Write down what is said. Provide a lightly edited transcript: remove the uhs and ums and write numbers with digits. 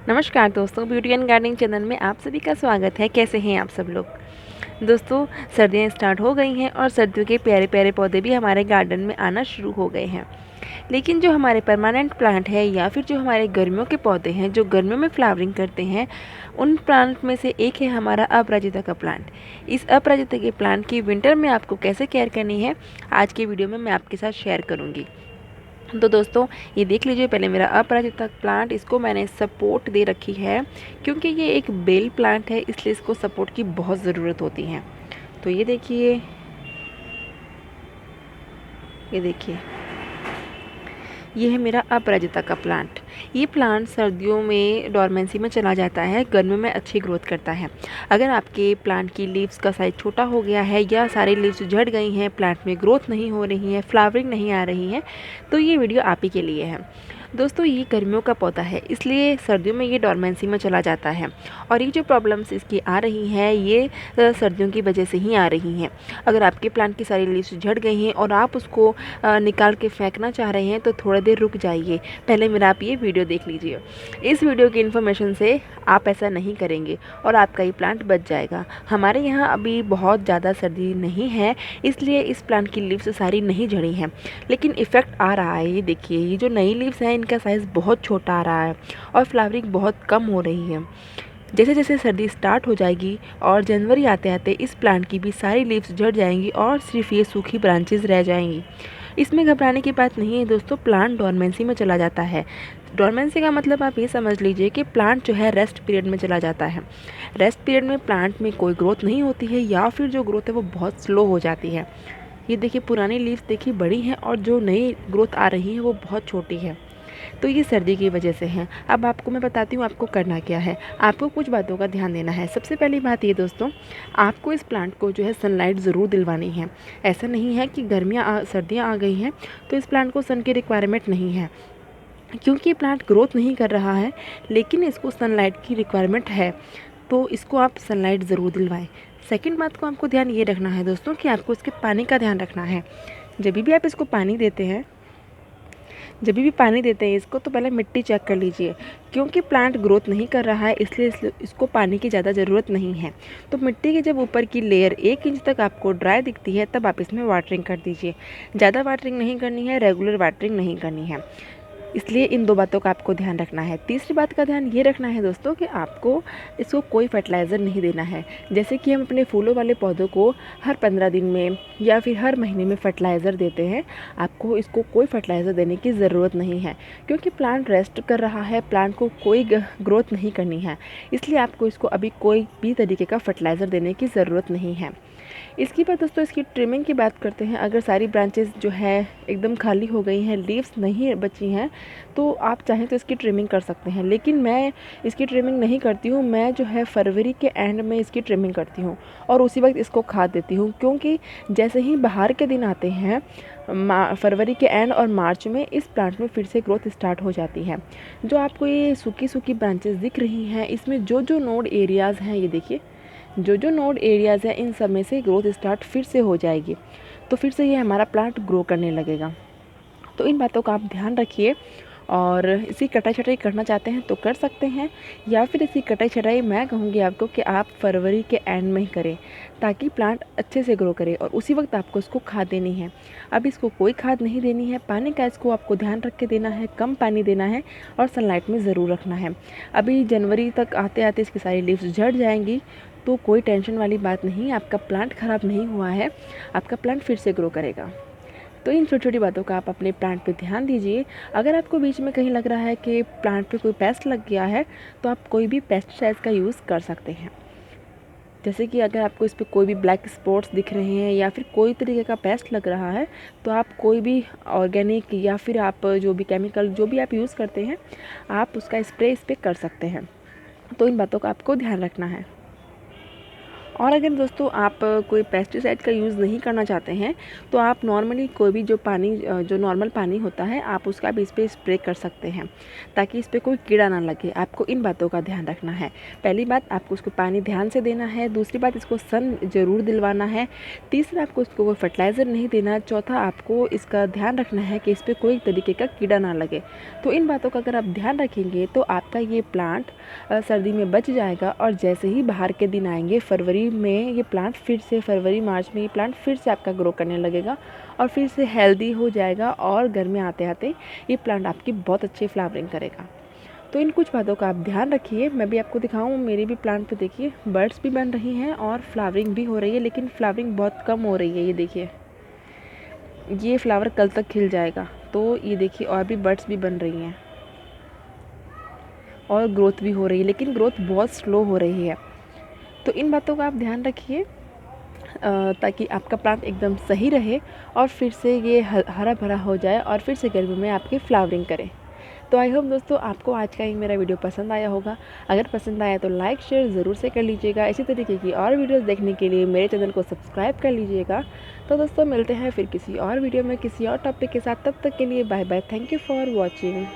नमस्कार दोस्तों, beauty and gardening channel में आप सभी का स्वागत है। कैसे हैं आप सब लोग। दोस्तों, सर्दियां स्टार्ट हो गई हैं और सर्दियों के प्यारे प्यारे पौधे भी हमारे गार्डन में आना शुरू हो गए हैं। लेकिन जो हमारे परमानेंट प्लांट है या फिर जो हमारे गर्मियों के पौधे हैं जो गर्मियों में फ्लावरिंग करते हैं, उन प्लांट में से एक है हमारा अपराजिता का प्लांट। इस अपराजिता के प्लांट की विंटर में आपको कैसे केयर करनी है, आज की वीडियो में मैं आपके साथ शेयर करूँगी। तो दोस्तों, ये देख लीजिए, पहले मेरा अपराजिता प्लांट, इसको मैंने सपोर्ट दे रखी है क्योंकि ये एक बेल प्लांट है, इसलिए इसको सपोर्ट की बहुत ज़रूरत होती है। तो ये देखिए, ये देखिए, ये है मेरा अपराजिता का प्लांट। ये प्लांट सर्दियों में डोरमेंसी में चला जाता है, गर्मियों में अच्छी ग्रोथ करता है। अगर आपके प्लांट की लीव्स का साइज छोटा हो गया है या सारी लीव्स झड़ गई हैं, प्लांट में ग्रोथ नहीं हो रही है, फ्लावरिंग नहीं आ रही है, तो ये वीडियो आप ही के लिए है। दोस्तों, ये गर्मियों का पौधा है, इसलिए सर्दियों में ये डोरमेंसी में चला जाता है। और ये जो प्रॉब्लम्स इसकी आ रही हैं, ये सर्दियों की वजह से ही आ रही हैं। अगर आपके प्लांट की सारी लीव्स झड़ गई हैं और आप उसको निकाल के फेंकना चाह रहे हैं, तो थोड़ा देर रुक जाइए, पहले मेरा आप ये वीडियो देख लीजिए। इस वीडियो की इन्फॉर्मेशन से आप ऐसा नहीं करेंगे और आपका ये प्लांट बच जाएगा। हमारे यहाँ अभी बहुत ज़्यादा सर्दी नहीं है, इसलिए इस प्लांट की लीव्स सारी नहीं झड़ी हैं, लेकिन इफ़ेक्ट आ रहा है। ये देखिए, ये जो नई लीव्स हैं, इनका साइज़ बहुत छोटा आ रहा है और फ्लावरिंग बहुत कम हो रही है। जैसे जैसे सर्दी स्टार्ट हो जाएगी और जनवरी आते आते इस प्लांट की भी सारी लीव्स झड़ जाएंगी और सिर्फ ये सूखी ब्रांचेस रह जाएंगी। इसमें घबराने की बात नहीं है दोस्तों, प्लांट डोरमेंसी में चला जाता है। डोरमेंसी का मतलब आप ये समझ लीजिए कि प्लांट जो है रेस्ट पीरियड में चला जाता है। रेस्ट पीरियड में प्लांट में कोई ग्रोथ नहीं होती है या फिर जो ग्रोथ है वो बहुत स्लो हो जाती है। ये देखिए, पुरानी लीव्स देखिए बड़ी हैं और जो नई ग्रोथ आ रही है वो बहुत छोटी है। तो ये सर्दी की वजह से है। अब आपको मैं बताती हूँ आपको करना क्या है। आपको कुछ बातों का ध्यान देना है। सबसे पहली बात ये दोस्तों, आपको इस प्लांट को जो है सनलाइट ज़रूर दिलवानी है। ऐसा नहीं है कि सर्दियाँ आ गई हैं तो इस प्लांट को सन की रिक्वायरमेंट नहीं है, क्योंकि ये प्लांट ग्रोथ नहीं कर रहा है, लेकिन इसको सनलाइट की रिक्वायरमेंट है, तो इसको आप सनलाइट ज़रूर दिलवाएं। सेकंड बात को आपको ध्यान ये रखना है दोस्तों कि आपको इसके पानी का ध्यान रखना है। जब भी आप इसको पानी देते हैं, जब भी पानी देते हैं इसको, तो पहले मिट्टी चेक कर लीजिए, क्योंकि प्लांट ग्रोथ नहीं कर रहा है, इसलिए इसको पानी की ज़्यादा ज़रूरत नहीं है। तो मिट्टी की जब ऊपर की लेयर 1 इंच तक आपको ड्राई दिखती है, तब आप इसमें वाटरिंग कर दीजिए। ज़्यादा वाटरिंग नहीं करनी है, रेगुलर वाटरिंग नहीं करनी है, इसलिए इन 2 बातों का आपको ध्यान रखना है। तीसरी बात का ध्यान ये रखना है दोस्तों कि आपको इसको कोई फर्टिलाइज़र नहीं देना है। जैसे कि हम अपने फूलों वाले पौधों को हर 15 दिन में या फिर हर महीने में फर्टिलाइज़र देते हैं, आपको इसको कोई फर्टिलाइज़र देने की ज़रूरत नहीं है, क्योंकि प्लांट रेस्ट कर रहा है, प्लांट को कोई ग्रोथ नहीं करनी है, इसलिए आपको इसको अभी कोई भी तरीके का फर्टिलाइज़र देने की ज़रूरत नहीं है। इसके बाद दोस्तों, इसकी ट्रिमिंग की बात करते हैं। अगर सारी ब्रांचेस जो है एकदम खाली हो गई हैं, लीव्स नहीं बची हैं, तो आप चाहें तो इसकी ट्रिमिंग कर सकते हैं, लेकिन मैं इसकी ट्रिमिंग नहीं करती हूँ। मैं जो है फरवरी के एंड में इसकी ट्रिमिंग करती हूँ और उसी वक्त इसको खाद देती हूँ, क्योंकि जैसे ही बाहर के दिन आते हैं, फरवरी के एंड और मार्च में, इस प्लांट में फिर से ग्रोथ स्टार्ट हो जाती है। जो आपको ये सूखी सूखी ब्रांचेस दिख रही हैं, इसमें जो जो नोड एरियाज़ हैं, ये देखिए, जो जो नोड एरियाज़ है, इन सब में से ग्रोथ स्टार्ट फिर से हो जाएगी, तो फिर से ये हमारा प्लांट ग्रो करने लगेगा। तो इन बातों का आप ध्यान रखिए। और इसकी कटाई छटाई करना चाहते हैं तो कर सकते हैं, या फिर इसकी कटाई छटाई मैं कहूँगी आपको कि आप फरवरी के एंड में ही करें, ताकि प्लांट अच्छे से ग्रो करे, और उसी वक्त आपको इसको खाद देनी है। अब इसको कोई खाद नहीं देनी है, पानी का इसको आपको ध्यान रख के देना है, कम पानी देना है और सनलाइट में ज़रूर रखना है। अभी जनवरी तक आते आते इसकी सारी लीव्स झड़ जाएंगी, तो कोई टेंशन वाली बात नहीं, आपका प्लांट ख़राब नहीं हुआ है, आपका प्लांट फिर से ग्रो करेगा। तो इन छोटी छोटी बातों का आप अपने प्लांट पे ध्यान दीजिए। अगर आपको बीच में कहीं लग रहा है कि प्लांट पे कोई पेस्ट लग गया है, तो आप कोई भी पेस्टिसाइड्स का यूज़ कर सकते हैं। जैसे कि अगर आपको इस पर कोई भी ब्लैक स्पॉट्स दिख रहे हैं या फिर कोई तरीके का पेस्ट लग रहा है, तो आप कोई भी ऑर्गेनिक या फिर आप जो भी केमिकल जो भी आप यूज़ करते हैं, आप उसका स्प्रे इस पर कर सकते हैं। तो इन बातों का आपको ध्यान रखना है। और अगर दोस्तों आप कोई पेस्टिसाइड का यूज़ नहीं करना चाहते हैं तो आप नॉर्मली कोई भी जो पानी जो नॉर्मल पानी होता है आप उसका भी इस पर स्प्रे कर सकते हैं ताकि इस पर कोई कीड़ा ना लगे। आपको इन बातों का ध्यान रखना है। पहली बात, आपको उसको पानी ध्यान से देना है। दूसरी बात, इसको सन ज़रूर दिलवाना है। तीसरा, आपको उसको कोई फर्टिलाइज़र नहीं देना। चौथा, आपको इसका ध्यान रखना है कि इस पर कोई तरीके का कीड़ा ना लगे। तो इन बातों का अगर आप ध्यान रखेंगे तो आपका ये प्लांट सर्दी में बच जाएगा। और जैसे ही बाहर के दिन आएंगे फरवरी में ये प्लांट फिर से, फरवरी मार्च में ये प्लांट फिर से आपका ग्रो करने लगेगा और फिर से हेल्दी हो जाएगा और घर में आते आते ये प्लांट आपकी बहुत अच्छी फ्लावरिंग करेगा। तो इन कुछ बातों का आप ध्यान रखिए। मैं भी आपको दिखाऊं, मेरे भी प्लांट पे देखिए बर्ड्स भी बन रही हैं और फ्लावरिंग भी हो रही है, लेकिन फ्लावरिंग बहुत कम हो रही है। ये देखिए, ये फ्लावर कल तक खिल जाएगा। तो ये देखिए और भी बर्ड्स भी बन रही हैं और ग्रोथ भी हो रही है, लेकिन ग्रोथ बहुत स्लो हो रही है। तो इन बातों का आप ध्यान रखिए ताकि आपका प्लांट एकदम सही रहे और फिर से ये हरा भरा हो जाए और फिर से गर्मी में आपकी फ्लावरिंग करें। तो आई होप दोस्तों आपको आज का ये मेरा वीडियो पसंद आया होगा। अगर पसंद आया तो लाइक शेयर ज़रूर से कर लीजिएगा। इसी तरीके की और वीडियोस देखने के लिए मेरे चैनल को सब्सक्राइब कर लीजिएगा। तो दोस्तों मिलते हैं फिर किसी और वीडियो में किसी और टॉपिक के साथ। तब तक के लिए bye bye. Thank you for watching.